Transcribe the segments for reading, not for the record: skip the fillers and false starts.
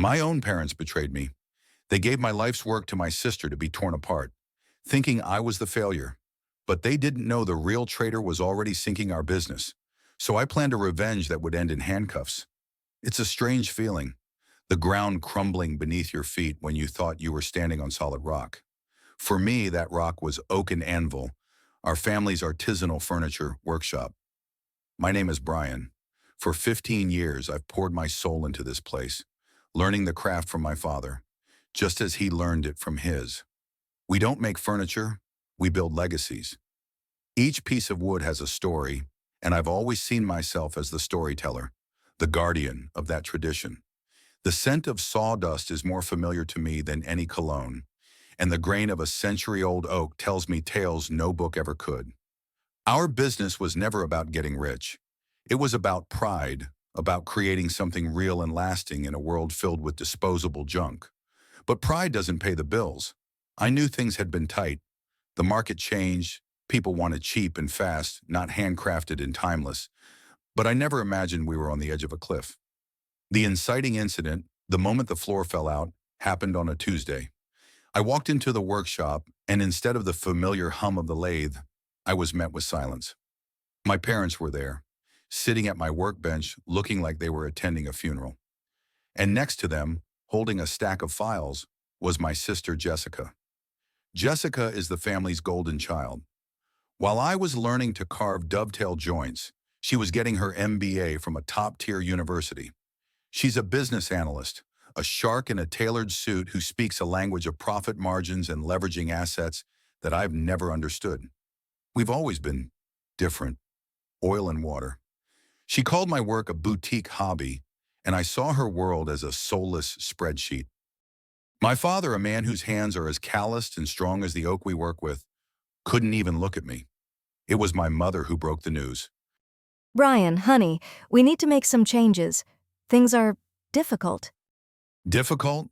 My own parents betrayed me. They gave my life's work to my sister to be torn apart, thinking I was the failure. But they didn't know the real traitor was already sinking our business. So I planned a revenge that would end in handcuffs. It's a strange feeling, the ground crumbling beneath your feet when you thought you were standing on solid rock. For me, that rock was oak and anvil, our family's artisanal furniture workshop. My name is Brian. For 15 years, I've poured my soul into this place, learning the craft from my father, just as he learned it from his. We don't make furniture, we build legacies. Each piece of wood has a story, and I've always seen myself as the storyteller, the guardian of that tradition. The scent of sawdust is more familiar to me than any cologne, and the grain of a century-old oak tells me tales no book ever could. Our business was never about getting rich. It was about pride, about creating something real and lasting in a world filled with disposable junk. But pride doesn't pay the bills. I knew things had been tight. The market changed. People wanted cheap and fast, not handcrafted and timeless. But I never imagined we were on the edge of a cliff. The inciting incident, the moment the floor fell out, happened on a Tuesday. I walked into the workshop, and instead of the familiar hum of the lathe, I was met with silence. My parents were there, sitting at my workbench looking like they were attending a funeral. And next to them, holding a stack of files, was my sister Jessica. Jessica is the family's golden child. While I was learning to carve dovetail joints, she was getting her MBA from a top-tier university. She's a business analyst, a shark in a tailored suit who speaks a language of profit margins and leveraging assets that I've never understood. We've always been different, oil and water. She called my work a boutique hobby, and I saw her world as a soulless spreadsheet. My father, a man whose hands are as calloused and strong as the oak we work with, couldn't even look at me. It was my mother who broke the news. Brian, honey, we need to make some changes. Things are difficult. Difficult?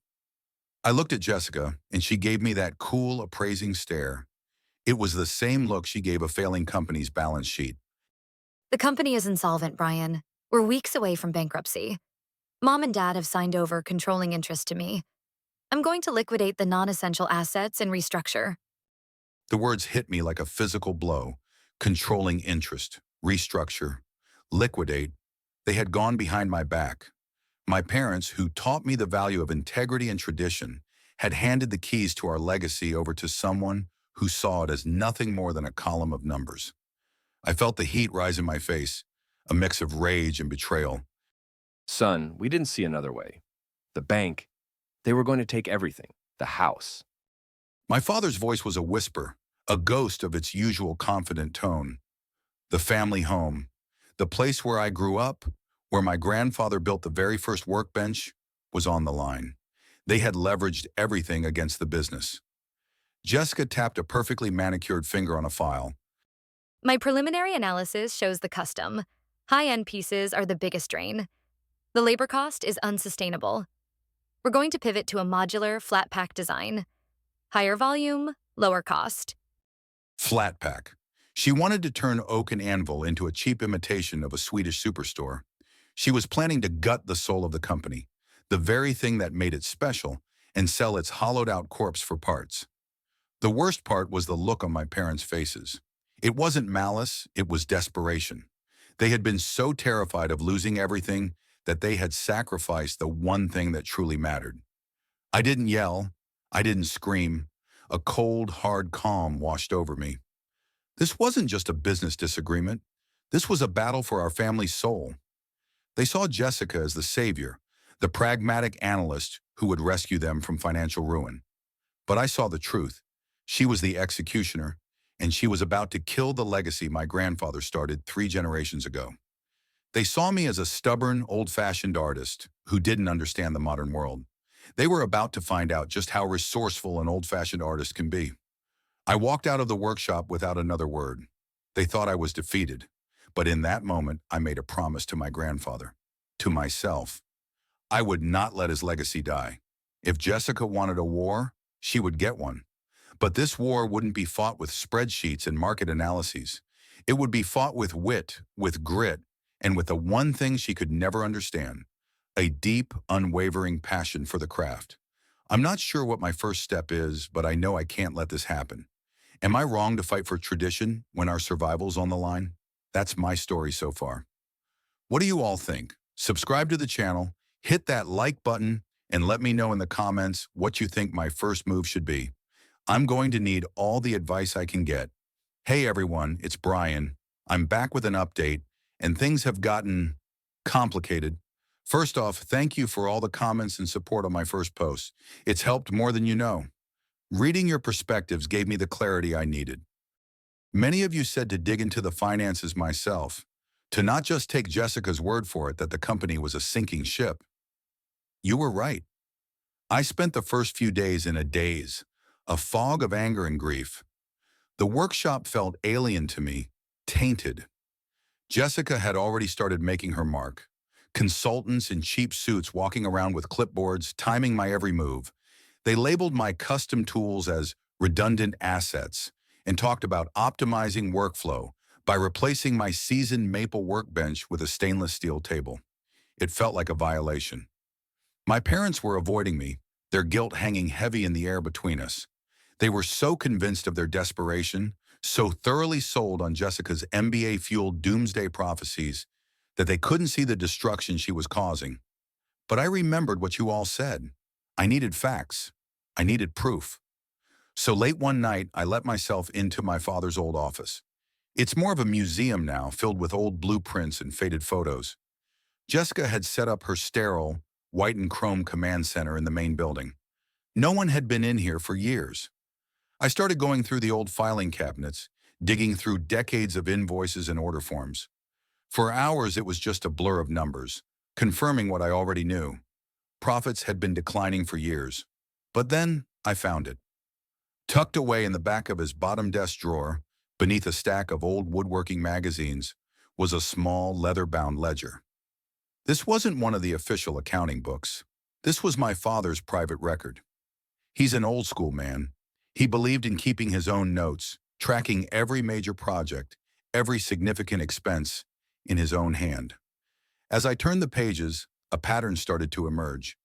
I looked at Jessica, and she gave me that cool, appraising stare. It was the same look she gave a failing company's balance sheet. The company is insolvent, Brian. We're weeks away from bankruptcy. Mom and Dad have signed over controlling interest to me. I'm going to liquidate the non-essential assets and restructure. The words hit me like a physical blow. Controlling interest, restructure, liquidate. They had gone behind my back. My parents, who taught me the value of integrity and tradition, had handed the keys to our legacy over to someone who saw it as nothing more than a column of numbers. I felt the heat rise in my face, a mix of rage and betrayal. Son, we didn't see another way. The bank, they were going to take everything, the house. My father's voice was a whisper, a ghost of its usual confident tone. The family home, the place where I grew up, where my grandfather built the very first workbench, was on the line. They had leveraged everything against the business. Jessica tapped a perfectly manicured finger on a file. My preliminary analysis shows the custom. High-end pieces are the biggest drain. The labor cost is unsustainable. We're going to pivot to a modular, flat-pack design. Higher volume, lower cost. Flat pack. She wanted to turn oak and anvil into a cheap imitation of a Swedish superstore. She was planning to gut the soul of the company, the very thing that made it special, and sell its hollowed-out corpse for parts. The worst part was the look on my parents' faces. It wasn't malice, it was desperation. They had been so terrified of losing everything that they had sacrificed the one thing that truly mattered. I didn't yell, I didn't scream. A cold, hard calm washed over me. This wasn't just a business disagreement. This was a battle for our family's soul. They saw Jessica as the savior, the pragmatic analyst who would rescue them from financial ruin. But I saw the truth. She was the executioner, and she was about to kill the legacy my grandfather started 3 generations ago. They saw me as a stubborn, old-fashioned artist who didn't understand the modern world. They were about to find out just how resourceful an old-fashioned artist can be. I walked out of the workshop without another word. They thought I was defeated. But in that moment, I made a promise to my grandfather, to myself. I would not let his legacy die. If Jessica wanted a war, she would get one. But this war wouldn't be fought with spreadsheets and market analyses. It would be fought with wit, with grit, and with the one thing she could never understand, A deep, unwavering passion for the craft. I'm not sure what my first step is, but I know I can't let this happen. Am I wrong to fight for tradition when our survival's on the line? That's my story so far. What do you all think? Subscribe to the channel, hit that like button, and let me know in the comments what you think my first move should be. I'm going to need all the advice I can get. Hey everyone, it's Brian. I'm back with an update, and things have gotten complicated. First off, thank you for all the comments and support on my first post. It's helped more than you know. Reading your perspectives gave me the clarity I needed. Many of you said to dig into the finances myself, to not just take Jessica's word for it that the company was a sinking ship. You were right. I spent the first few days in a daze, a fog of anger and grief. The workshop felt alien to me, tainted. Jessica had already started making her mark. Consultants in cheap suits walking around with clipboards, timing my every move. They labeled my custom tools as redundant assets and talked about optimizing workflow by replacing my seasoned maple workbench with a stainless steel table. It felt like a violation. My parents were avoiding me, their guilt hanging heavy in the air between us. They were so convinced of their desperation, so thoroughly sold on Jessica's MBA-fueled doomsday prophecies, that they couldn't see the destruction she was causing. But I remembered what you all said. I needed facts. I needed proof. So late one night, I let myself into my father's old office. It's more of a museum now, filled with old blueprints and faded photos. Jessica had set up her sterile, white and chrome command center in the main building. No one had been in here for years. I started going through the old filing cabinets, digging through decades of invoices and order forms. For hours, it was just a blur of numbers, confirming what I already knew. Profits had been declining for years. But then I found it. Tucked away in the back of his bottom desk drawer, beneath a stack of old woodworking magazines, was a small leather-bound ledger. This wasn't one of the official accounting books. This was my father's private record. He's an old-school man. He believed in keeping his own notes, tracking every major project, every significant expense, in his own hand. As I turned the pages, a pattern started to emerge.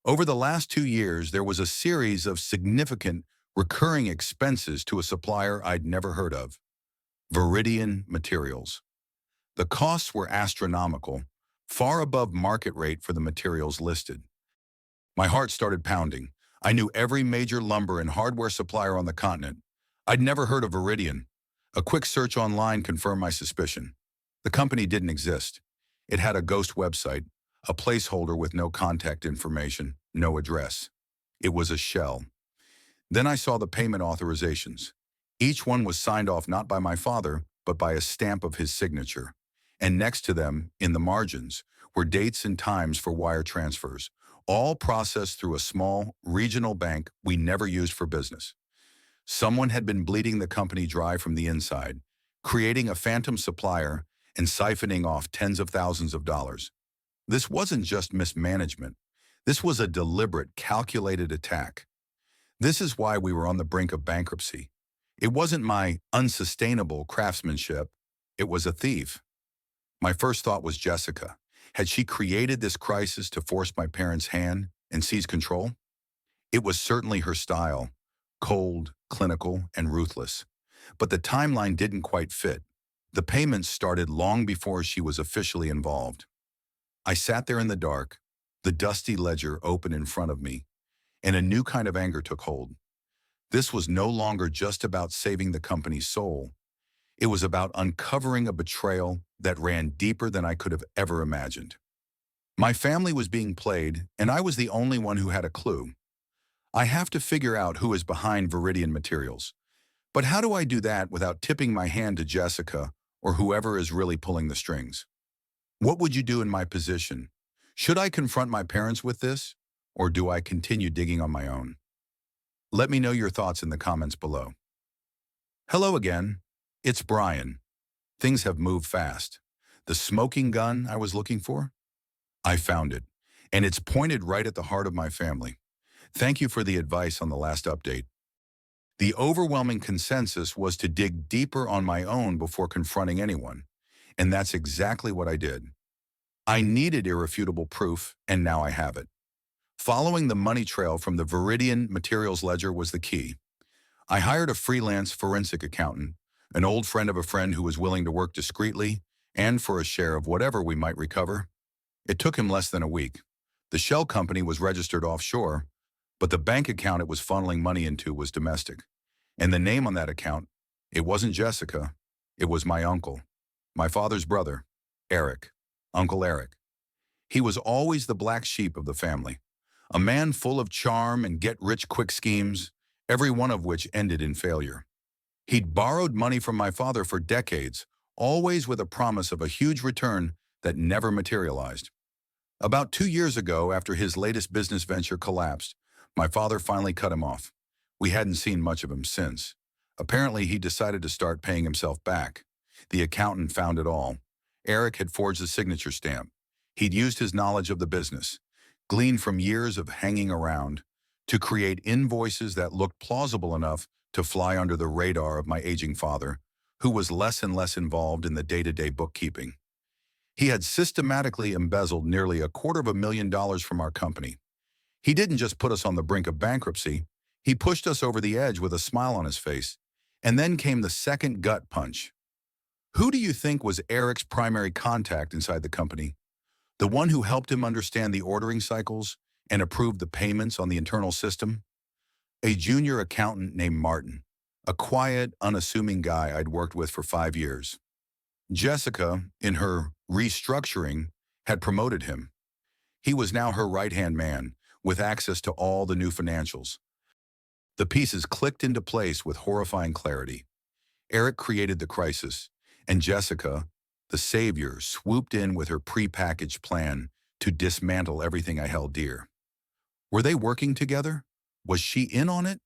Over the last 2 years, there was a series of significant, recurring expenses to a supplier I'd never heard of. Viridian Materials. The costs were astronomical, far above market rate for the materials listed. My heart started pounding. I knew every major lumber and hardware supplier on the continent. I'd never heard of Viridian. A quick search online confirmed my suspicion. The company didn't exist. It had a ghost website, a placeholder with no contact information, no address. It was a shell. Then I saw the payment authorizations. Each one was signed off not by my father, but by a stamp of his signature. And next to them, in the margins, were dates and times for wire transfers, all processed through a small, regional bank we never used for business. Someone had been bleeding the company dry from the inside, creating a phantom supplier and siphoning off tens of thousands of dollars. This wasn't just mismanagement. This was a deliberate, calculated attack. This is why we were on the brink of bankruptcy. It wasn't my unsustainable craftsmanship. It was a thief. My first thought was Jessica. Had she created this crisis to force my parents' hand and seize control? It was certainly her style, cold, clinical, and ruthless. But the timeline didn't quite fit. The payments started long before she was officially involved. I sat there in the dark, the dusty ledger open in front of me, and a new kind of anger took hold. This was no longer just about saving the company's soul. It was about uncovering a betrayal that ran deeper than I could have ever imagined. My family was being played, and I was the only one who had a clue. I have to figure out who is behind Viridian Materials. But how do I do that without tipping my hand to Jessica or whoever is really pulling the strings? What would you do in my position? Should I confront my parents with this, or do I continue digging on my own? Let me know your thoughts in the comments below. Hello again. It's Brian. Things have moved fast. The smoking gun I was looking for? I found it, and it's pointed right at the heart of my family. Thank you for the advice on the last update. The overwhelming consensus was to dig deeper on my own before confronting anyone, and that's exactly what I did. I needed irrefutable proof, and now I have it. Following the money trail from the Viridian materials ledger was the key. I hired a freelance forensic accountant, an old friend of a friend who was willing to work discreetly and for a share of whatever we might recover. It took him less than a week. The shell company was registered offshore, but the bank account it was funneling money into was domestic. And the name on that account, it wasn't Jessica, it was my uncle, my father's brother, Eric, Uncle Eric. He was always the black sheep of the family, a man full of charm and get-rich-quick schemes, every one of which ended in failure. He'd borrowed money from my father for decades, always with a promise of a huge return that never materialized. About 2 years ago, after his latest business venture collapsed, my father finally cut him off. We hadn't seen much of him since. Apparently, he decided to start paying himself back. The accountant found it all. Eric had forged a signature stamp. He'd used his knowledge of the business, gleaned from years of hanging around, to create invoices that looked plausible enough to fly under the radar of my aging father, who was less and less involved in the day-to-day bookkeeping. He had systematically embezzled nearly $250,000 from our company. He didn't just put us on the brink of bankruptcy, he pushed us over the edge with a smile on his face. And then came the second gut punch. Who do you think was Eric's primary contact inside the company? The one who helped him understand the ordering cycles and approved the payments on the internal system? A junior accountant named Martin, a quiet, unassuming guy I'd worked with for 5 years. Jessica, in her restructuring, had promoted him. He was now her right-hand man, with access to all the new financials. The pieces clicked into place with horrifying clarity. Eric created the crisis, and Jessica, the savior, swooped in with her pre-packaged plan to dismantle everything I held dear. Were they working together? Was she in on it?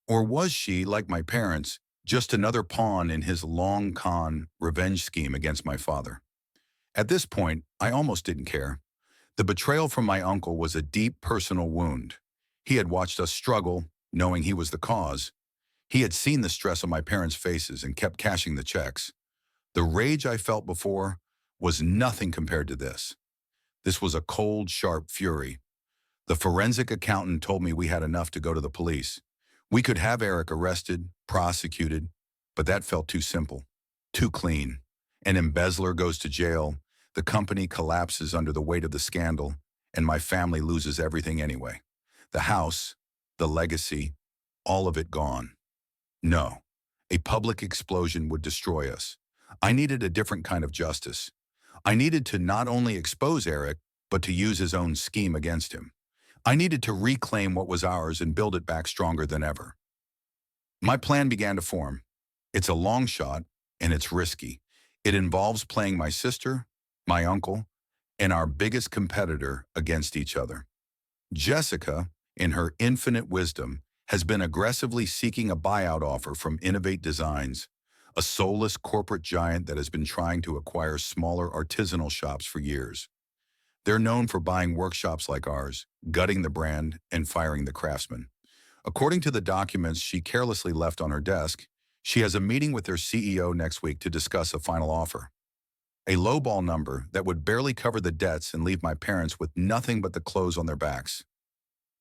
Or was she, like my parents, just another pawn in his long con revenge scheme against my father? At this point, I almost didn't care. The betrayal from my uncle was a deep personal wound. He had watched us struggle, knowing he was the cause. He had seen the stress on my parents' faces and kept cashing the checks. The rage I felt before was nothing compared to this. This was a cold, sharp fury. The forensic accountant told me we had enough to go to the police. We could have Eric arrested, prosecuted, but that felt too simple, too clean. An embezzler goes to jail, the company collapses under the weight of the scandal, and my family loses everything anyway. The house, the legacy, all of it gone. No, a public explosion would destroy us. I needed a different kind of justice. I needed to not only expose Eric, but to use his own scheme against him. I needed to reclaim what was ours and build it back stronger than ever. My plan began to form. It's a long shot, and it's risky. It involves playing my sister, my uncle, and our biggest competitor against each other. Jessica, in her infinite wisdom, has been aggressively seeking a buyout offer from Innovate Designs, a soulless corporate giant that has been trying to acquire smaller artisanal shops for years. They're known for buying workshops like ours, gutting the brand, and firing the craftsmen. According to the documents she carelessly left on her desk, she has a meeting with their CEO next week to discuss a final offer. A lowball number that would barely cover the debts and leave my parents with nothing but the clothes on their backs.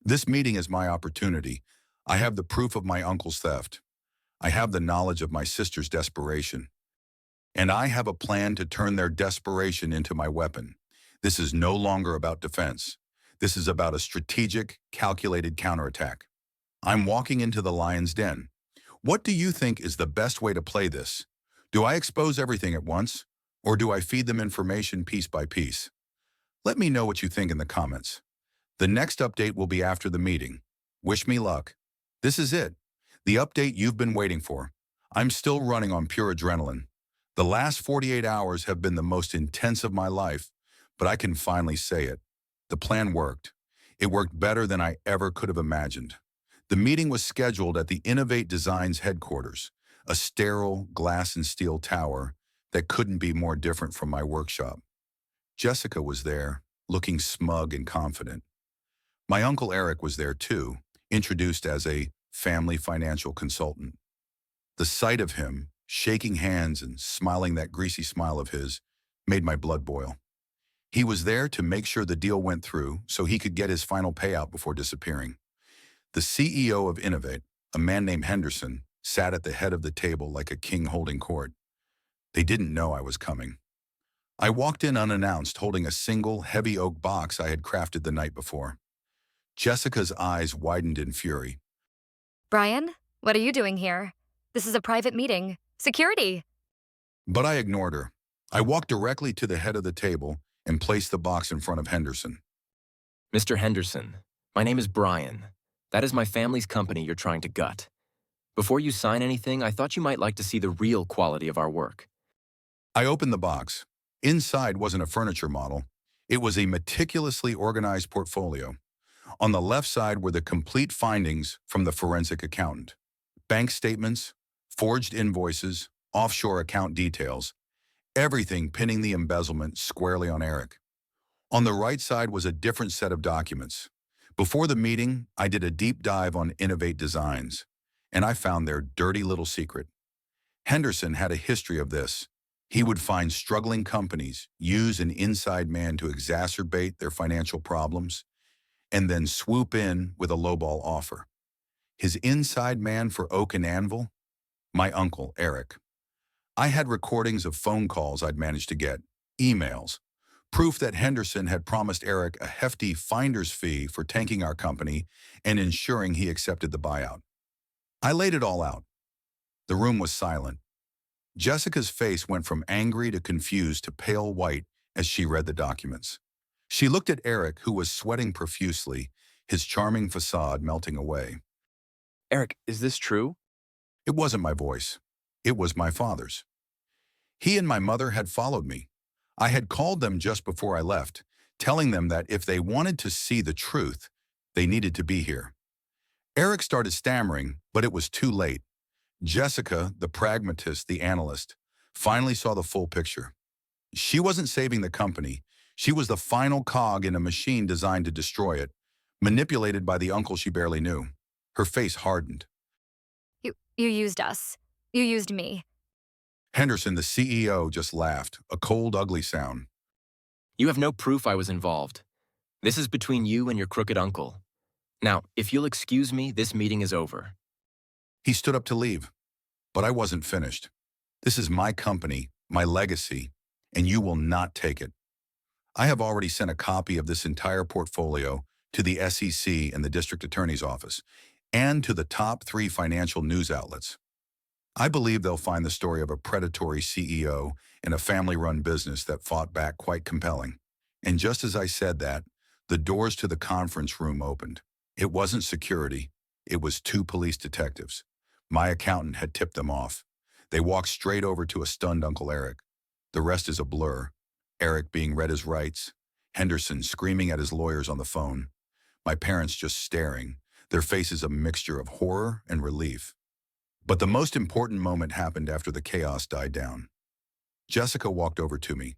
This meeting is my opportunity. I have the proof of my uncle's theft. I have the knowledge of my sister's desperation. And I have a plan to turn their desperation into my weapon. This is no longer about defense. This is about a strategic, calculated counterattack. I'm walking into the lion's den. What do you think is the best way to play this? Do I expose everything at once, or do I feed them information piece by piece? Let me know what you think in the comments. The next update will be after the meeting. Wish me luck. This is it. The update you've been waiting for. I'm still running on pure adrenaline. The last 48 hours have been the most intense of my life, but I can finally say it. The plan worked. It worked better than I ever could have imagined. The meeting was scheduled at the Innovate Designs headquarters, a sterile glass and steel tower that couldn't be more different from my workshop. Jessica was there, looking smug and confident. My uncle Eric was there too, introduced as a family financial consultant. The sight of him, shaking hands and smiling that greasy smile of his, made my blood boil. He was there to make sure the deal went through so he could get his final payout before disappearing. The CEO of Innovate, a man named Henderson, sat at the head of the table like a king holding court. They didn't know I was coming. I walked in unannounced, holding a single, heavy oak box I had crafted the night before. Jessica's eyes widened in fury. Brian, what are you doing here? This is a private meeting. Security! But I ignored her. I walked directly to the head of the table and placed the box in front of Henderson. Mr. Henderson, my name is Brian. That is my family's company you're trying to gut. Before you sign anything, I thought you might like to see the real quality of our work. I opened the box. Inside wasn't a furniture model. It was a meticulously organized portfolio. On the left side were the complete findings from the forensic accountant. Bank statements, forged invoices, offshore account details, everything pinning the embezzlement squarely on Eric. On the right side was a different set of documents. Before the meeting, I did a deep dive on Innovate Designs, and I found their dirty little secret. Henderson had a history of this. He would find struggling companies, use an inside man to exacerbate their financial problems, and then swoop in with a lowball offer. His inside man for Oak and Anvil? My uncle, Eric. I had recordings of phone calls I'd managed to get, emails, proof that Henderson had promised Eric a hefty finder's fee for tanking our company and ensuring he accepted the buyout. I laid it all out. The room was silent. Jessica's face went from angry to confused to pale white as she read the documents. She looked at Eric, who was sweating profusely, his charming facade melting away. Eric, is this true? It wasn't my voice. It was my father's. He and my mother had followed me. I had called them just before I left, telling them that if they wanted to see the truth, they needed to be here. Eric started stammering, but it was too late. Jessica, the pragmatist, the analyst, finally saw the full picture. She wasn't saving the company. She was the final cog in a machine designed to destroy it, manipulated by the uncle she barely knew. Her face hardened. You used us. You used me. Henderson, the CEO, just laughed, a cold, ugly sound. You have no proof I was involved. This is between you and your crooked uncle. Now, if you'll excuse me, this meeting is over. He stood up to leave, but I wasn't finished. This is my company, my legacy, and you will not take it. I have already sent a copy of this entire portfolio to the SEC and the district attorney's office, and to the top 3 financial news outlets. I believe they'll find the story of a predatory CEO in a family-run business that fought back quite compelling. And just as I said that, the doors to the conference room opened. It wasn't security. It was 2 police detectives. My accountant had tipped them off. They walked straight over to a stunned Uncle Eric. The rest is a blur. Eric being read his rights, Henderson screaming at his lawyers on the phone, my parents just staring, their faces a mixture of horror and relief. But the most important moment happened after the chaos died down. Jessica walked over to me.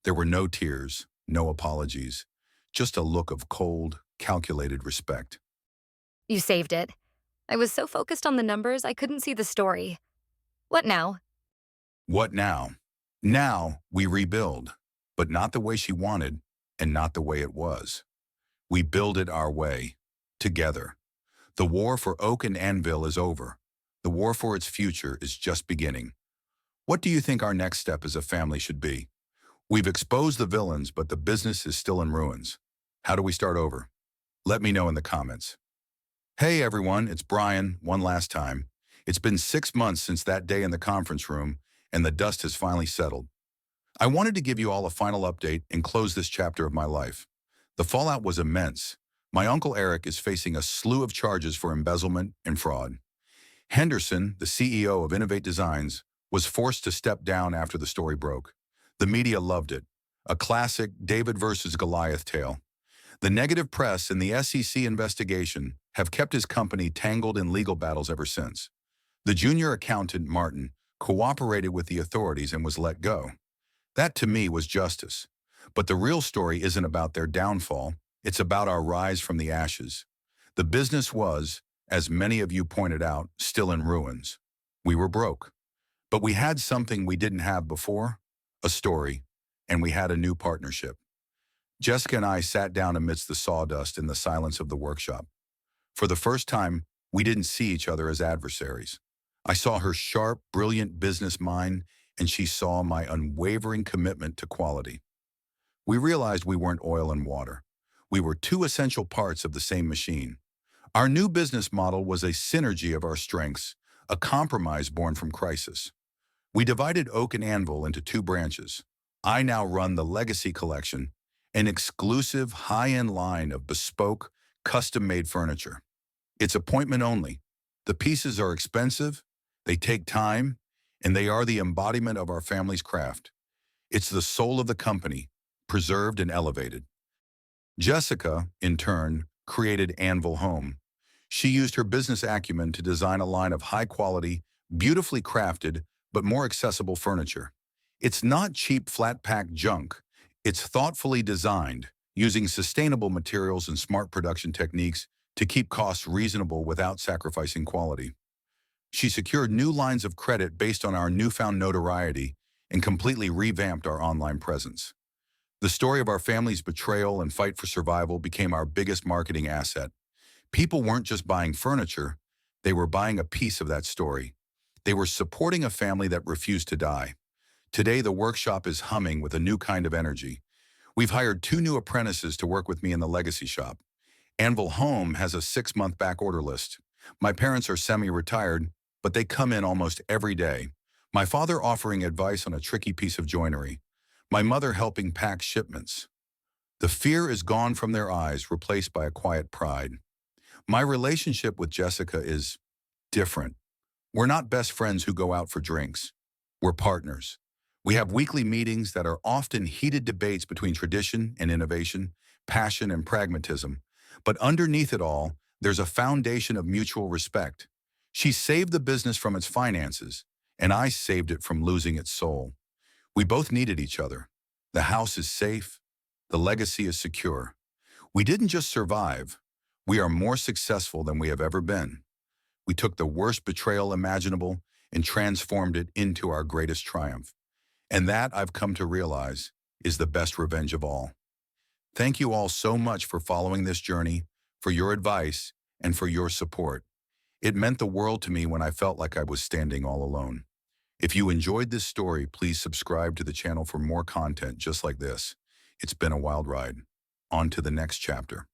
There were no tears, no apologies, just a look of cold, calculated respect. You saved it. I was so focused on the numbers, I couldn't see the story. What now? What now? Now we rebuild, but not the way she wanted and not the way it was. We build it our way, together. The war for Oak and Anvil is over. The war for its future is just beginning. What do you think our next step as a family should be? We've exposed the villains, but the business is still in ruins. How do we start over? Let me know in the comments. Hey everyone, it's Brian, one last time. It's been 6 months since that day in the conference room, and the dust has finally settled. I wanted to give you all a final update and close this chapter of my life. The fallout was immense. My uncle Eric is facing a slew of charges for embezzlement and fraud. Henderson, the CEO of Innovate Designs, was forced to step down after the story broke. The media loved it. A classic David versus Goliath tale. The negative press and the SEC investigation have kept his company tangled in legal battles ever since. The junior accountant, Martin, cooperated with the authorities and was let go. That, to me, was justice. But the real story isn't about their downfall. It's about our rise from the ashes. The business was, as many of you pointed out, still in ruins. We were broke. But we had something we didn't have before, a story, and we had a new partnership. Jessica and I sat down amidst the sawdust in the silence of the workshop. For the first time, we didn't see each other as adversaries. I saw her sharp, brilliant business mind, and she saw my unwavering commitment to quality. We realized we weren't oil and water. We were two essential parts of the same machine. Our new business model was a synergy of our strengths, a compromise born from crisis. We divided Oak and Anvil into two branches. I now run the Legacy Collection, an exclusive high-end line of bespoke, custom-made furniture. It's appointment only. The pieces are expensive, they take time, and they are the embodiment of our family's craft. It's the soul of the company, preserved and elevated. Jessica, in turn, created Anvil Home. She used her business acumen to design a line of high-quality, beautifully crafted, but more accessible furniture. It's not cheap flat-pack junk. It's thoughtfully designed, using sustainable materials and smart production techniques to keep costs reasonable without sacrificing quality. She secured new lines of credit based on our newfound notoriety and completely revamped our online presence. The story of our family's betrayal and fight for survival became our biggest marketing asset. People weren't just buying furniture, they were buying a piece of that story. They were supporting a family that refused to die. Today, the workshop is humming with a new kind of energy. We've hired 2 new apprentices to work with me in the legacy shop. Anvil Home has a 6-month back order list. My parents are semi-retired, but they come in almost every day. My father offering advice on a tricky piece of joinery. My mother helping pack shipments. The fear is gone from their eyes, replaced by a quiet pride. My relationship with Jessica is different. We're not best friends who go out for drinks. We're partners. We have weekly meetings that are often heated debates between tradition and innovation, passion and pragmatism. But underneath it all, there's a foundation of mutual respect. She saved the business from its finances, and I saved it from losing its soul. We both needed each other. The house is safe. The legacy is secure. We didn't just survive. We are more successful than we have ever been. We took the worst betrayal imaginable and transformed it into our greatest triumph. And that, I've come to realize, is the best revenge of all. Thank you all so much for following this journey, for your advice, and for your support. It meant the world to me when I felt like I was standing all alone. If you enjoyed this story, please subscribe to the channel for more content just like this. It's been a wild ride. On to the next chapter.